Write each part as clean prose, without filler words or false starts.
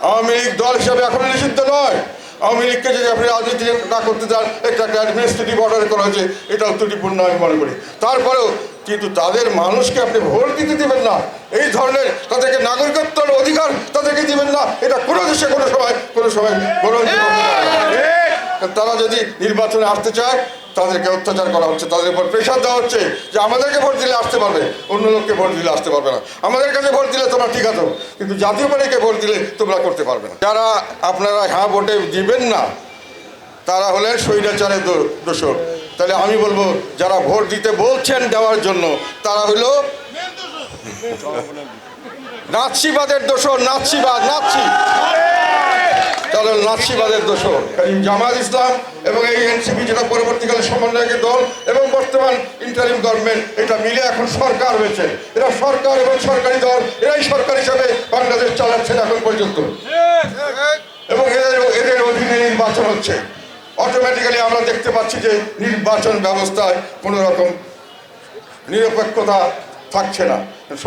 আওয়ামী লীগ দল হিসাবে এখন নিষিদ্ধ নয়। আওয়ামী লীগকে যদি আপনি রাজনীতি না করতে চান, একটা অ্যাডমিনিস্ট্রেটিভ অর্ডার করা হয়েছে, এটাও ত্রুটিপূর্ণ আমি মনে করি। তারপরেও কিন্তু তাদের মানুষকে আপনি ভোট দিতে দিবেন না, এই ধরনের তাদেরকে নাগরিকত্বের অধিকার তাদেরকে দিবেন না, এটা কোনো দেশে কোনো সময় গ্রহণযোগ্য হবে না। তারা যদি নির্বাচনে আসতে চায়, তাদেরকে অত্যাচার করা হচ্ছে, তাদের উপর প্রেশার দেওয়া হচ্ছে যে আমাদেরকে ভোট দিলে আসতে পারবে, অন্য লোককে ভোট দিলে আসতে পারবে না। আমাদের কাছে ভোট দিলে তোমরা ঠিক আছো, কিন্তু জাতীয় পার্টিকে ভোট দিলে তোমরা করতে পারবে না। যারা আপনারা হ্যাঁ ভোটে দিবেন না, তারা হলেন স্বৈরাচারের দোষর। তাহলে আমি বলবো, যারা ভোট দিতে বলছেন দেওয়ার জন্য, তারা হলো নাৎসিবাদের দোষর। নাৎসিবাদের দোষর। জামাত ইসলাম এবং এই এনসিপি, যেটা পরবর্তীকালে সমন্বয়কের দল এবং বর্তমান ইন্টারিম গভর্নমেন্ট, এটা মিলে এখন সরকার হয়েছে। এরা সরকার এবং সরকারি দল, এরাই সরকার হিসাবে বাংলাদেশ চালাচ্ছেন এখন পর্যন্ত, এবং এদের অধীনে নির্বাচন হচ্ছে। অটোমেটিক্যালি আমরা দেখতে পাচ্ছি যে নির্বাচন ব্যবস্থায় কোনো রকম নিরপেক্ষতা থাকছে না।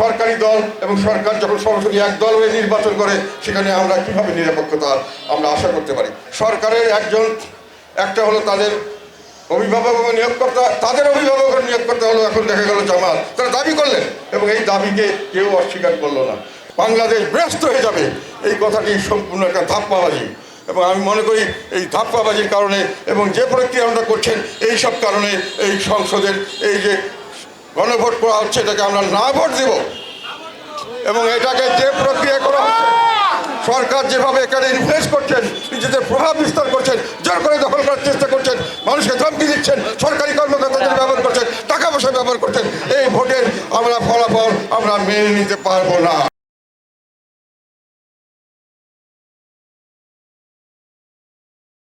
সরকারি দল এবং সরকার যখন সরাসরি এক দল হয়ে নির্বাচন করে, সেখানে আমরা কিভাবে নিরপেক্ষতা আমরা আশা করতে পারি? সরকারের একটা হলো তাদের অভিভাবক এবং নিয়োগকর্তা, তাদের অভিভাবক নিয়োগকর্তা হলো এখন দেখা গেল জামাত। তারা দাবি করলেন এবং এই দাবিকে কেউ অস্বীকার করলো না। বাংলাদেশ ব্যস্ত হয়ে যাবে, এই কথাটি সম্পূর্ণ একটা ধাপ্পাবাজি। এবং আমি মনে করি এই ধাপ্পাবাজির কারণে এবং যে প্রক্রিয়া আমরা করছেন, এই সব কারণে এই সংসদের এই যে গণভোট করা হচ্ছে, এটাকে আমরা না ভোট দেব। এবং এটাকে যে প্রক্রিয়া করা হচ্ছে, সরকার যেভাবে এখানে ইনফ্লুয়েন্স করছেন, নিজেদের প্রভাব বিস্তার করছেন, জোর করে দখল করার চেষ্টা করছেন, মানুষকে ধমকি দিচ্ছেন, সরকারি কর্মকর্তাদের ব্যবহার করছেন, টাকা পয়সা ব্যবহার করছেন, এই ভোটের ফলাফল আমরা মেনে নিতে পারবো না।